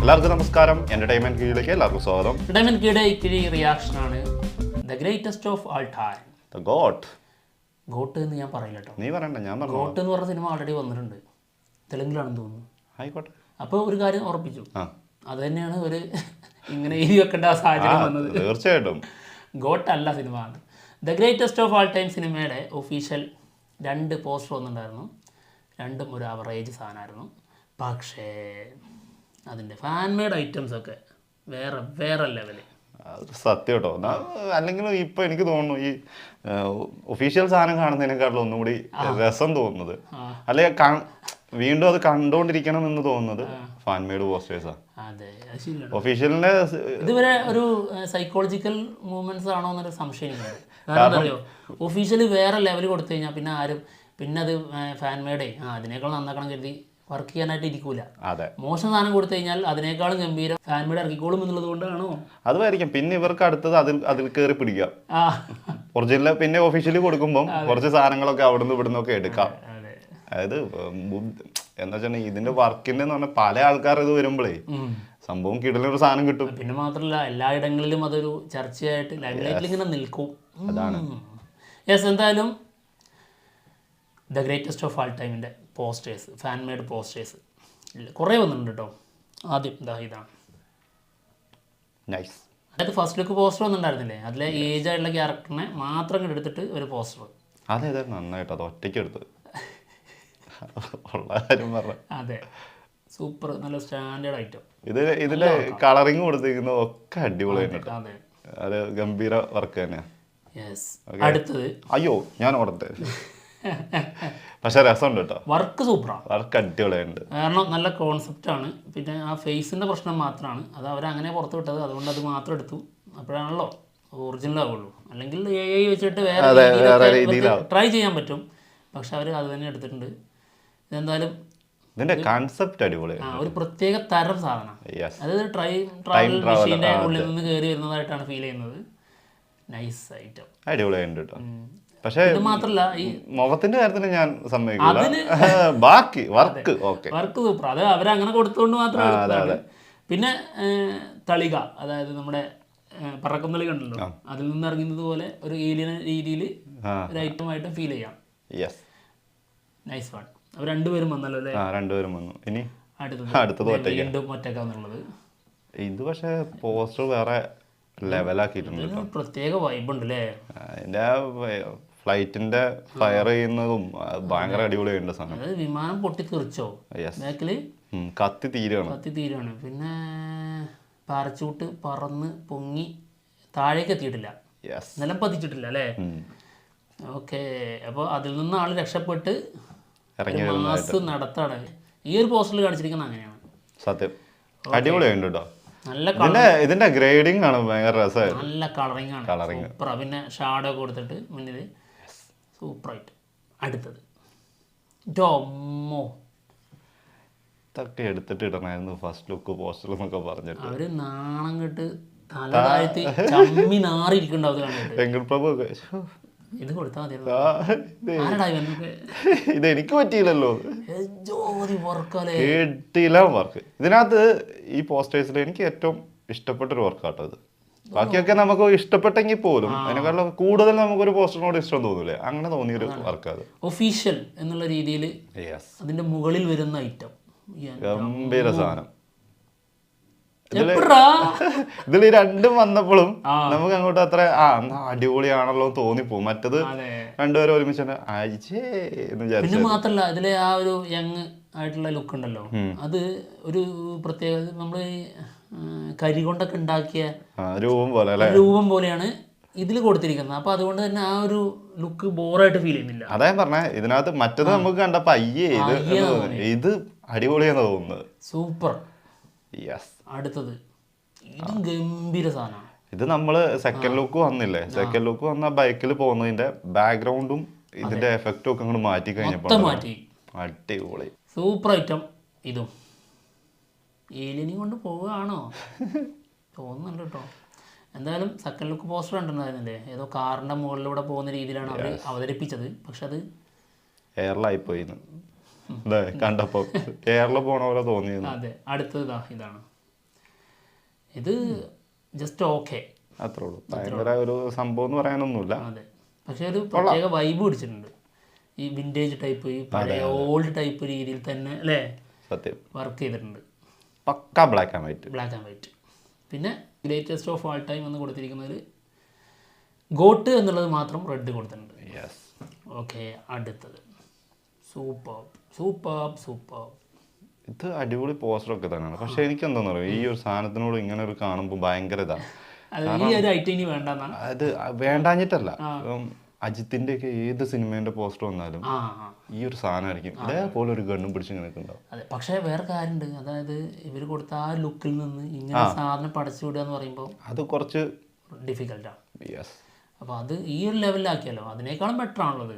എല്ലാവർക്കും നമസ്കാരം. എന്റർടൈൻമെന്റ് കീഴിലേക്ക് എല്ലാവർക്കും സ്വാഗതം. എന്റർടൈൻമെന്റ് കീയുടെ ഇത്തിരി റിയാക്ഷൻ ആണ്. The greatest of all time. The got. Got എന്ന് ഞാൻ പറയില്ല കേട്ടോ. നീ പറയണ്ട, ഞാൻ പറഞ്ഞു. ഗോട്ട് എന്ന് പറഞ്ഞ സിനിമ ആൾറെഡി വന്നിട്ടുണ്ട്, തെലുങ്കിലാണെന്ന് തോന്നുന്നു. ആയിക്കോട്ടെ. അപ്പോൾ ഒരു കാര്യം ഉറപ്പിച്ചു, അത് തന്നെയാണ് ഒരു ഇങ്ങനെ എഴുതി വെക്കേണ്ട സാഹചര്യം വന്നത്. തീർച്ചയായിട്ടും ഗോട്ട് അല്ല cinema. The greatest of all time സിനിമയുടെ ഒഫീഷ്യൽ 2 പോസ്റ്റർ വന്നിട്ടുണ്ടായിരുന്നു. രണ്ടും ഒരു അവറേജ് സാധനമായിരുന്നു. പക്ഷേ അതിൻ്റെ ഫാൻ മെയ്ഡ് ഐറ്റംസ് ഒക്കെ വേറെ ലെവല്. സത്യം കേട്ടോ. അല്ലെങ്കിൽ ഇപ്പൊ എനിക്ക് തോന്നുന്നു ഈ ഒഫീഷ്യൽ സാധനം കാണുന്നതിനേക്കാളും ഒന്നും കൂടി രസം തോന്നുന്നത്, അല്ലെങ്കിൽ വീണ്ടും അത് കണ്ടോണ്ടിരിക്കണം എന്ന് തോന്നുന്നത് ഫാൻ മെയ്ഡ് പോസ്റ്റേഴ്സാണ്. അതെ, അത് ശരിയാണ്. ഒഫീഷ്യലിന്റെ ഇതുവരെ ഒരു സൈക്കോളജിക്കൽ മൂവ്മെന്റ്സ് ആണോ എന്നൊരു സംശയം എനിക്കുണ്ട്. കാരണം എന്താ അറിയോ, ഒഫീഷ്യലി വേറെ ലെവൽ കൊടുത്തു കഴിഞ്ഞാൽ പിന്നെ അത് ഫാൻ മെയ്ഡേ അതിനേക്കാൾ നന്നാക്കണം കരുതി വർക്ക് ചെയ്യാനായിട്ട് ഇരിക്കൂല. അതെ, മോശം സാധനം കൊടുത്തു കഴിഞ്ഞാൽ അതിനേക്കാളും ഗംഭീരം ഫാൻ മെയ്ഡ് ഇറക്കിക്കോളും എന്നുള്ളത് കൊണ്ടാണോ? അതുമായിരിക്കും. പിന്നെ ഇവർക്ക് അടുത്തത് അതിൽ കയറി പിടിക്കാം. ഒറിജിനൽ പിന്നെ ഒഫീഷ്യലി കൊടുക്കുമ്പോൾ കുറച്ച് സാധനങ്ങളൊക്കെ അവിടുന്ന് ഇവിടുന്ന് ഒക്കെ എടുക്കാം. അതായത് എന്താ വെച്ചാൽ ഇതിന്റെ വർക്കിന്റെ എന്ന് പറഞ്ഞാൽ പല ആൾക്കാർ ഇത് വരുമ്പോഴേ സംഭവം കിടലൊരു സാധനം കിട്ടും. പിന്നെ മാത്രമല്ല എല്ലായിടങ്ങളിലും അതൊരു ചർച്ചയായിട്ട് ലൈംലൈറ്റിൽ ഇങ്ങനെ നിൽക്കും. അതാണ്. യെസ്, എന്തായാലും ദ ഗ്രേറ്റസ്റ്റ് ഓഫ് ആൾ ടൈമിൻ്റെ പോസ്റ്റേഴ്സ്, ഫാൻ മെയ്ഡ് പോസ്റ്റേഴ്സ് കുറേ വന്നിട്ടുണ്ട് കേട്ടോ. ആദ്യം ഇതാണ് നൈസ്. അതായത് ഫസ്റ്റ് ലുക്ക് പോസ്റ്റർ വന്നിട്ടുണ്ടായിരുന്നില്ലേ, അതിലെ ഏജ് ആയിട്ടുള്ള ക്യാരക്ടറിനെ മാത്രം ഇങ്ങോട്ട് എടുത്തിട്ട് ഒരു പോസ്റ്റർ. അതെ, നന്നായിട്ട് അത് ഒറ്റയ്ക്ക് എടുത്ത് ഉള്ള കാര്യം പറഞ്ഞ. അതെ, സൂപ്പർ, നല്ല സ്റ്റാൻഡേർഡ് ഐറ്റം. ഇതിലെ കളറിങ് കൊടുത്തിരിക്കുന്നത് ഒക്കെ അടിപൊളിയായിട്ട്. അതെ, അത് ഗംഭീര വർക്ക് തന്നെയാണ്. യെസ്. അടുത്തത് അയ്യോ ഞാൻ ഓടത്തെ പക്ഷെ രസമുണ്ട് കേട്ടോ. വർക്ക് സൂപ്പറാണ്, വർക്ക് അടിപൊളിയുണ്ട്. കാരണം നല്ല കോൺസെപ്റ്റാണ്. പിന്നെ ആ ഫേസിൻ്റെ പ്രശ്നം മാത്രമാണ്, അത് അവരങ്ങനെ പുറത്ത് വിട്ടത്, അതുകൊണ്ട് അത് മാത്രം എടുത്തു. അപ്പോഴാണല്ലോ ഒറിജിനൽ ആവുള്ളൂ. അല്ലെങ്കിൽ AI വെച്ചിട്ട് വേറെ ട്രൈ ചെയ്യാൻ പറ്റും, പക്ഷെ അവർ അത് തന്നെ എടുത്തിട്ടുണ്ട്. ഇതെന്തായാലും ഇതിന്റെ കോൺസെപ്റ്റ് അടിപൊളിയാണ്. ഒരു പ്രത്യേക തരം സാധനം. അതായത് ട്രാവൽ മെഷീൻ്റെ ഉള്ളിൽ നിന്ന് കയറി വരുന്നതായിട്ടാണ് ഫീൽ ചെയ്യുന്നത്. നൈസ് ഐറ്റം, അടിപൊളിയുണ്ട് കേട്ടോ. പക്ഷേ മാത്രല്ല ഈ മുഖത്തിന്റെ കാര്യത്തിൽ ഞാൻ സമ്മതിക്കില്ല. ബാക്കി വർക്ക് സൂപ്പർ, അത് അവരങ്ങനെ കൊടുത്തുകൊണ്ട് മാത്രമേ. പിന്നെ തളിക, അതായത് നമ്മുടെ പറക്കം തളിക ഉണ്ടല്ലോ, അതിൽ നിന്ന് ഇറങ്ങുന്നത് പോലെ ഒരു ഏലിയൻ രീതിയിൽ ഒരു ഐറ്റമായിട്ട് ഫീൽ ചെയ്യാം. Nice one. അവർ രണ്ടുപേരും വന്നല്ലോ അല്ലേ? രണ്ടുപേരും വന്നു. ഇനി അടുത്തത് വീണ്ടും ഒറ്റക്കാന്നുള്ളത്. ഇത് പക്ഷെ പോസ്റ്റർ വേറെ ലെവലാക്കിയിട്ടുണ്ട്. പ്രത്യേക വൈബ് ഉണ്ട് അല്ലേ? അതിന്റെ ഫ്ലൈറ്റിന്റെ ഫയർ ചെയ്യുന്നതും ഭയങ്കര അടിപൊളിയുണ്ട് സാധനം. അതായത് വിമാനം പൊട്ടിത്തെറിച്ചോ ബാക്കില് കത്തി തീരുവാണ്. പിന്നെ പാരച്ചൂട്ട് പറന്ന് പൊങ്ങി താഴേക്ക് എത്തിയിട്ടില്ല, നിലം പതിച്ചിട്ടില്ല അല്ലേ? ഓക്കെ, അപ്പോൾ അതിൽ നിന്ന് ആള് രക്ഷപ്പെട്ട് മാസ് നടത്താണ്. ഈ ഒരു പോസ്റ്ററിൽ കാണിച്ചിരിക്കുന്നത് അങ്ങനെയാണ്. സത്യം അടിപൊളിയുണ്ട് കേട്ടോ. നല്ല ഇതിന്റെ ഗ്രേഡിങ് ആണ് ഭയങ്കര രസമായിരുന്നു. നല്ല കളറിങ് ആണ്, സൂപ്പർ. പിന്നെ ഷാഡോ കൊടുത്തിട്ട് മുന്നിൽ സൂപ്പറായിട്ട്. അടുത്തത് ഡോമോ, ഇതൊക്കെ എടുത്തിട്ട് ഇടണമായിരുന്നു ഫസ്റ്റ് ലുക്ക് പോസ്റ്റർ എന്നൊക്കെ പറഞ്ഞിട്ട്. അവര് നാണം കെട്ട് തലതാഴ്ത്തി ചമ്മി നാറിയിരിക്കണ്ടാവും കണ്ടിട്ട്. വെങ്കട്പ്രഭു ഇത് കൊടുത്താൽ ഇത് എനിക്ക് പറ്റിയില്ലല്ലോ. വർക്ക് ഇതിനകത്ത് ഈ പോസ്റ്റേഴ്സിൽ എനിക്ക് ഏറ്റവും ഇഷ്ടപ്പെട്ടൊരു വർക്കാട്ടോ ഇത്. ബാക്കിയൊക്കെ നമുക്ക് ഇഷ്ടപ്പെട്ടെങ്കിൽ പോലും അതിനേക്കാളും കൂടുതൽ നമുക്കൊരു പോസ്റ്ററിനോട് ഇഷ്ടം തോന്നൂലേ, അങ്ങനെ തോന്നിയൊരു വർക്കാണ് ഒഫീഷ്യൽ എന്നുള്ള രീതിയിൽ. അതിന്റെ മുകളിൽ വരുന്ന ഐറ്റം ഗംഭീര സാധനം. ഇതിൽ രണ്ടും വന്നപ്പോഴും നമുക്ക് അങ്ങോട്ട് അത്ര അടിപൊളിയാണല്ലോ തോന്നിപ്പോവും. മറ്റത് രണ്ടുപേരും ഒരുമിച്ച് പിന്നെ മാത്രല്ല ഇതിലെ ആ ഒരു യങ് ആയിട്ടുള്ള ലുക്ക് ഉണ്ടല്ലോ, അത് ഒരു പ്രത്യേക നമ്മള് കരി കൊണ്ടൊക്കെ ഉണ്ടാക്കിയ രൂപം പോലെയാണ് ഇതിൽ കൊടുത്തിരിക്കുന്നത്. അപ്പൊ അതുകൊണ്ട് തന്നെ ആ ഒരു ലുക്ക് ബോറായിട്ട് ഫീൽ ചെയ്യുന്നില്ല. അതാ പറഞ്ഞ ഇതിനകത്ത് മറ്റത് നമുക്ക് കണ്ടപ്പോ ഇത് അടിപൊളിയാന്ന് തോന്നുന്നത്. സൂപ്പർ. അടുത്തത് ഇതും ഗംഭീര സാധനമാണ്. ഇത് നമ്മള് സെക്കൻഡ് ലുക്ക് വന്നില്ലേ, സെക്കൻഡ് ലുക്ക് വന്ന ബൈക്കിൽ പോകുന്നതിന്റെ ബാക്ക്ഗ്രൗണ്ടും ഇതിന്റെ എഫക്റ്റും ഒക്കെ അങ്ങോട്ട് മാറ്റി കഴിഞ്ഞപ്പോ അടിപൊളി സൂപ്പർ ഐറ്റം. ഇതും ഏലിയനെയും കൊണ്ട് പോവുകയാണോ തോന്നുന്നുണ്ട് കേട്ടോ. എന്തായാലും സെക്കൻഡ് ലുക്ക് പോസ്റ്റർ കണ്ടിട്ടുണ്ടായിരുന്നില്ലേ, ഏതോ കാറിന്റെ മുകളിലൂടെ പോകുന്ന രീതിയിലാണ് അവർ അവതരിപ്പിച്ചത്. പക്ഷെ അത് എയറിലായിപ്പോയി കണ്ടപ്പോ എയറിൽ പോണ പോലെ തോന്നിയത്. അതെ. അടുത്തത് ഇതാണ് ഇത് ജസ്റ്റ് ഓക്കെ അത്രേ ഉള്ളൂ. ഭയങ്കര ഒരു സംഭവം എന്ന് പറയാനൊന്നുമില്ല. അതെ, പക്ഷെ ഒരു പ്രത്യേക വൈബ് പിടിച്ചിട്ടുണ്ട്. ഈ വിൻറ്റേജ് ടൈപ്പ്, ഈ പഴയ ഓൾഡ് ടൈപ്പ് രീതിയിൽ തന്നെ അല്ലേ സത്യം വർക്ക് ചെയ്തിട്ടുണ്ട്. പക്ക ബ്ലാക്ക് ആൻഡ് വൈറ്റ്. പിന്നെ ഗ്രേറ്റസ്റ്റ് ഓഫ് ആൾ ടൈം എന്ന് കൊടുത്തിരിക്കുന്നതിൽ ഗോട്ട് എന്നുള്ളത് മാത്രം റെഡ് കൊടുത്തിട്ടുണ്ട്. ഓക്കെ, അടുത്തത് സൂപ്പർ. ഇത് അടിപൊളി പോസ്റ്ററൊക്കെ തന്നെയാണ്. പക്ഷെ എനിക്ക് എന്താണെന്ന് പറയുക, ഈ ഒരു സാധനത്തിനോട് ഇങ്ങനെ ഒരു കാണുമ്പോൾ ഭയങ്കര ഇതാണ്. ഈ ഒരു ഐറ്റം ഇനി വേണ്ടെന്നാണ്. അത് വേണ്ടാഞ്ഞിട്ടല്ല, അജിത്തിന്റെ ഒക്കെ ഏത് സിനിമേന്റെ പോസ്റ്റർ വന്നാലും ഈ ഒരു സാധനമായിരിക്കും ഇതേപോലെ ഒരു ഗണ്ണും പിടിച്ച് ഇങ്ങനെ ഉണ്ടാവും. അതെ, പക്ഷെ വേറെ കാര്യമുണ്ട്. അതായത് ഇവർ കൊടുത്ത ആ ലുക്കിൽ നിന്ന് ഇങ്ങനെ സാധനം പടച്ചു വിടുക എന്ന് പറയുമ്പോൾ അത് കുറച്ച് ഡിഫിക്കൽട്ടാണ്. അപ്പൊ അത് ഈ ഒരു ലെവലിലാക്കിയല്ലോ, അതിനേക്കാളും ബെറ്റർ ആണുള്ളത്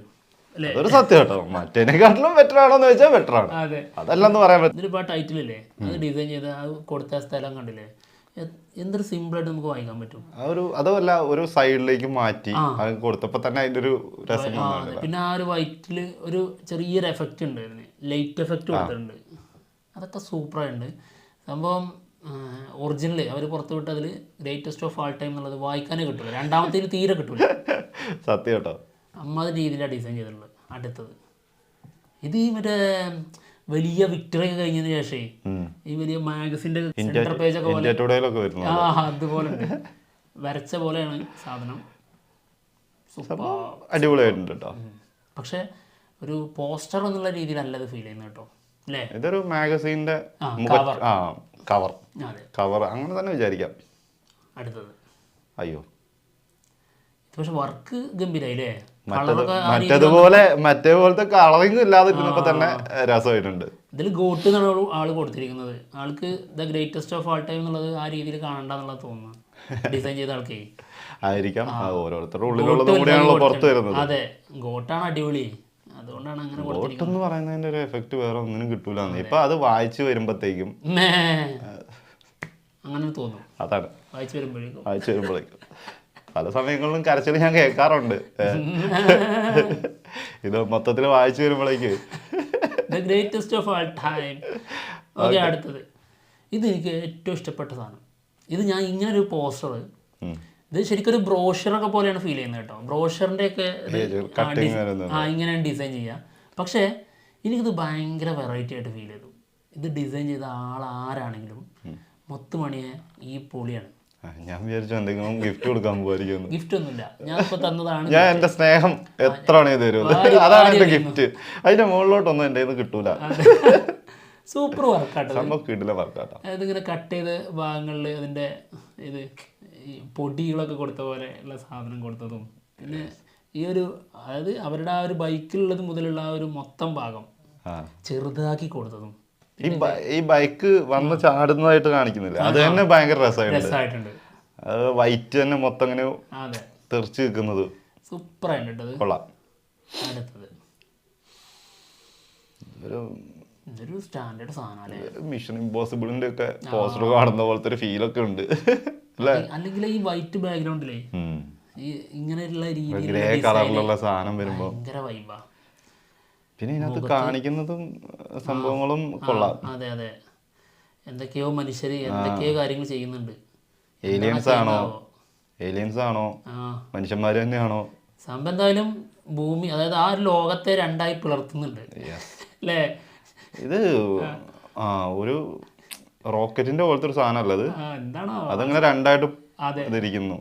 അല്ലേ? അതൊരു സത്യം കേട്ടോ. മറ്റേനെക്കാട്ടിലും ബെറ്റർ ആണോ എന്ന് ചോദിച്ചാൽ ബെറ്റർ ആണ്. അതെ, അതല്ലെന്ന് പറയാൻ പറ്റും. ഇതിലിപ്പോൾ ടൈറ്റിലല്ലേ അത് ഡിസൈൻ ചെയ്ത് അത് കൊടുത്ത സ്ഥലം കണ്ടില്ലേ, എന്തൊരു സിമ്പിളായിട്ട് നമുക്ക് വായിക്കാൻ പറ്റും. അതല്ല, ഒരു സൈഡിലേക്ക് മാറ്റി അത് കൊടുത്തപ്പോൾ തന്നെ അതിന്റെ ഒരു രസം. പിന്നെ ആ ഒരു വൈറ്റിൽ ഒരു ചെറിയൊരു എഫക്റ്റ് ഉണ്ട്, ലൈറ്റ് എഫക്റ്റ് കൊടുത്തിട്ടുണ്ട്. അതൊക്കെ സൂപ്പറായിട്ടുണ്ട് സംഭവം. ഒറിജിനൽ അവർ പുറത്തു വിട്ടതിൽ ഗ്രേറ്റസ്റ്റ് ഓഫ് ആൾ ടൈം എന്നുള്ളത് വായിക്കാനേ കിട്ടില്ല, രണ്ടാമത്തേൽ തീരെ കിട്ടില്ല. സത്യം കേട്ടോ, അമ്മാതിരി രീതിയിലാണ് ഡിസൈൻ ചെയ്തിട്ടുള്ളത്. അടുത്തത് ഇത് ഈ മറ്റേ വലിയ വിക്ടറി ഒക്കെ കഴിഞ്ഞതിന് ശേഷം ഈ വലിയ മാഗസിന്റെ സെന്റർ പേജ് ഒക്കെ പോലെ അതുപോലെ ഉണ്ട്, വരച്ച പോലെയാണ് സാധനം. അടിപൊളിയായിട്ടുണ്ട് കേട്ടോ. പക്ഷെ ഒരു പോസ്റ്റർ എന്നുള്ള രീതിയിലല്ല ഇത് ഫീൽ ചെയ്യുന്നത് കേട്ടോ, അല്ലേ? ഇതൊരു മാഗസീന്റെ കവർ അങ്ങനെ തന്നെ വിചാരിക്കാം. അടുത്തത് അയ്യോ, പക്ഷെ വർക്ക് ഗംഭീരായില്ലേ? മറ്റേപോലത്തെ കളറിങ് ഇല്ലാതെ ഇരുന്നപ്പോ തന്നെ രസമായിട്ടുണ്ട്. ഇതിൽ ഗോട്ട് എന്നാണ് ആള് കൊടുത്തിരിക്കുന്നത്. ആൾക്ക് the greatest of all time എന്നുള്ളത് ആ രീതിയിൽ കാണണ്ടെന്നുള്ളത് തോന്നുന്നു ഡിസൈൻ ചെയ്ത ആൾക്കേ ആയിരിക്കാം. ഓരോരുത്തരുടെ ഉള്ളിലുള്ളത് കൂടിയാണല്ലോ പുറത്ത് വരുന്നത്. അതെ, ഗോട്ടാണ് അടിപൊളി, അതുകൊണ്ടാണ് അങ്ങനെ കൊടുത്തിരിക്കുന്നത്. എന്ന് പറയുന്നതിന്റെ ഒരു എഫക്ട് വേറെ ഒന്നിനും കിട്ടൂല. ഇപ്പൊ അത് വായിച്ചു വരുമ്പോഴത്തേക്കും അങ്ങനെ തോന്നും. അതാണ് വായിച്ചു വരുമ്പോഴേക്കും പല സമയങ്ങളിലും കരച്ചിൽ ഞാൻ കേൾക്കാറുണ്ട്. ഇത് മൊത്തത്തിൽ വായിച്ചു വരുമ്പോഴേക്ക് the greatest of all time. Okay, അടുത്തത് ഇത് എനിക്ക് ഏറ്റവും ഇഷ്ടപ്പെട്ട സാധനം. ഇത് ഞാൻ ഇങ്ങനെ ഒരു പോസ്റ്റർ, ഇത് ശരിക്കും ഒരു ബ്രോഷറൊക്കെ പോലെയാണ് ഫീൽ ചെയ്യുന്നത് കേട്ടോ. ബ്രോഷറിൻ്റെ ഒക്കെ ഇങ്ങനെയാണ് ഡിസൈൻ ചെയ്യുക. പക്ഷേ എനിക്കിത് ഭയങ്കര വെറൈറ്റി ആയിട്ട് ഫീൽ ചെയ്തു. ഇത് ഡിസൈൻ ചെയ്ത ആരാണെങ്കിലും മുത്തുമണിയെ ഈ പൊളിയാണ്. ഞാൻ വിചാരിച്ചു എന്തെങ്കിലും ഗിഫ്റ്റ് കൊടുക്കാൻ പോയിരിക്കും. ഗിഫ്റ്റ് ഒന്നുമില്ല, ഞാൻ ഇപ്പൊ തന്നതാണ്. ഞാൻ എന്റെ സ്നേഹം എത്ര തരും, അതാണ് എന്റെ ഗിഫ്റ്റ്. അതിന്റെ മുകളിലോട്ടൊന്നും എന്റെ കിട്ടൂല. സൂപ്പർ വർക്കാട്ടോ, സംഭവം കിട്ടില്ല വർക്കാട്ടോ. അതിങ്ങനെ കട്ട് ചെയ്ത് ഭാഗങ്ങളിൽ അതിന്റെ ഇത് ഈ പൊടികളൊക്കെ കൊടുത്ത പോലെ ഉള്ള സാധനം കൊടുത്തതും, പിന്നെ ഈ ഒരു അതായത് അവരുടെ ആ ഒരു ബൈക്കിലുള്ളത് മുതലുള്ള ആ ഒരു മൊത്തം ഭാഗം ചെറുതാക്കി കൊടുത്തതും, ഈ ബൈക്ക് വന്ന് ചാടുന്നതായിട്ട് കാണിക്കുന്നില്ല, അത് തന്നെ ഭയങ്കര രസമായിട്ടുണ്ട്. അത് വൈറ്റ് തന്നെ മൊത്തം ഇങ്ങനെ തെറിച്ച് നിൽക്കുന്നത് സൂപ്പറായിട്ടുണ്ട്. കൊള്ളാം. അടുത്തത് ഇതൊരു സ്റ്റാൻഡേർഡ് സാധനം, മിഷൻ ഇമ്പോസിബിളിന്റെ ഒക്കെ പോസ്റ്റർ കാണുന്ന പോലത്തെ ഒരു ഫീലൊക്കെ ഉണ്ട്. അല്ലെങ്കിൽ ഈ വൈറ്റ് ബാക്ക്ഗ്രൗണ്ടിലേ ഈ ഇങ്ങനെയുള്ള ഗ്രേ കളറിലുള്ള സാധനം വരുമ്പോ ഭയങ്കര വൈബാ. പിന്നെ ഇതിനകത്ത് കാണിക്കുന്നതും സംഭവങ്ങളും കൊള്ളാം. അതെ അതെ, എന്തൊക്കെയോ മനുഷ്യര് എന്തൊക്കെയോ കാര്യങ്ങൾ ചെയ്യുന്നുണ്ട്. ഏലിയൻസ് ആണോ മനുഷ്യന്മാര് തന്നെയാണോ സംഭവം? എന്തായാലും ഭൂമി, അതായത് ആ ഒരു ലോകത്തെ രണ്ടായി പിളർത്തുന്നുണ്ട് അല്ലേ? ഇത് ഒരു റോക്കറ്റിന്റെ പോലത്തെ ഒരു സാധനമല്ലത്, എന്താണോ അതങ്ങനെ രണ്ടായിട്ട് ഇതിരിക്കുന്നു.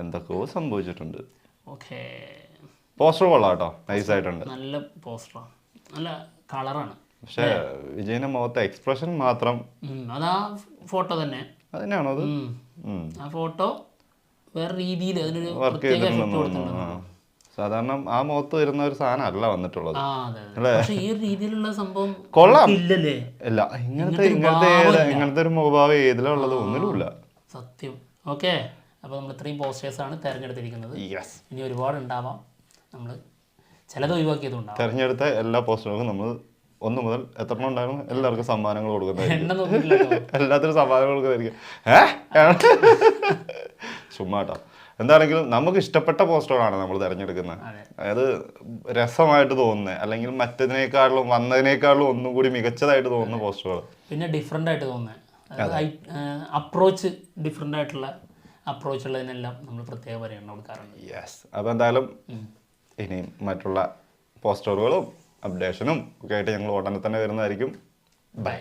എന്തൊക്കെയോ സംഭവിച്ചിട്ടുണ്ട്. ഓക്കേ, പോസ്റ്റർ കൊള്ളാം കേട്ടോ, നൈസ് ആയിട്ടുണ്ട്. നല്ല പോസ്റ്ററാണ്, നല്ല കളറാണ്. പക്ഷെ വിജയന്റെ മുഖത്തെ എക്സ്പ്രഷൻ മാത്രം അതാ ഫോട്ടോ തന്നെ അതന്നെയാണോ? അത് ആ ഫോട്ടോ വേറെ രീതിയിൽ അതിനൊരു വർക്ക് ചെയ്തിട്ടുണ്ടെന്ന്. സാധാരണ ആ മുഖത്ത് വരുന്ന ഒരു സാധനം അല്ല വന്നിട്ടുള്ളത്. ഈ ഒരു രീതിയിലുള്ള സംഭവം കൊള്ളാം. ഇല്ല, ഇങ്ങനത്തെ ഒരു മുഖഭാവം ഏതിലാ ഉള്ളത്? ഒന്നിലുമില്ല. സത്യം. ഓക്കെ, അപ്പോൾ നമ്മൾ ഇത്രയും പോസ്റ്റേഴ്സ് ആണ് തിരഞ്ഞെടുത്തിരിക്കുന്നത്. ഇനി ഒരുപാട് ഉണ്ടാവാം, നമ്മൾ ചിലത് ഒഴിവാക്കിയതുണ്ടാവും. തിരഞ്ഞെടുത്ത എല്ലാ പോസ്റ്ററുകൾക്കും നമ്മൾ 1 മുതൽ എത്ര ഉണ്ടായിരുന്നു എല്ലാവർക്കും സമ്മാനങ്ങൾ കൊടുക്കുന്നതായിരിക്കും. എല്ലാത്തിനും സമ്മാനങ്ങൾ കൊടുക്കുന്നതായിരിക്കും. ചുമ്മാ കേട്ടോ. എന്താണെങ്കിലും നമുക്ക് ഇഷ്ടപ്പെട്ട പോസ്റ്ററുകളാണ് നമ്മൾ തിരഞ്ഞെടുക്കുന്നത്. അതായത് രസമായിട്ട് തോന്നുന്നത്, അല്ലെങ്കിൽ മറ്റതിനേക്കാളും വന്നതിനേക്കാളും ഒന്നും കൂടി മികച്ചതായിട്ട് തോന്നുന്ന പോസ്റ്ററുകൾ, പിന്നെ ഡിഫറെൻ്റ് ആയിട്ട് തോന്നുന്നത്. അപ്രോച്ച് ഡിഫറെൻ്റ് ആയിട്ടുള്ള അപ്രോച്ച് ഉള്ളതിനെല്ലാം നമ്മൾ പ്രത്യേക പരിഗണന കൊടുക്കാറുണ്ട്. യെസ്. അപ്പോൾ എന്തായാലും ഇനിയും മറ്റുള്ള പോസ്റ്ററുകളും അപ്ഡേഷനും ഒക്കെ ആയിട്ട് ഞങ്ങൾ ഉടനെ തന്നെ വരുന്നതായിരിക്കും. ബൈ.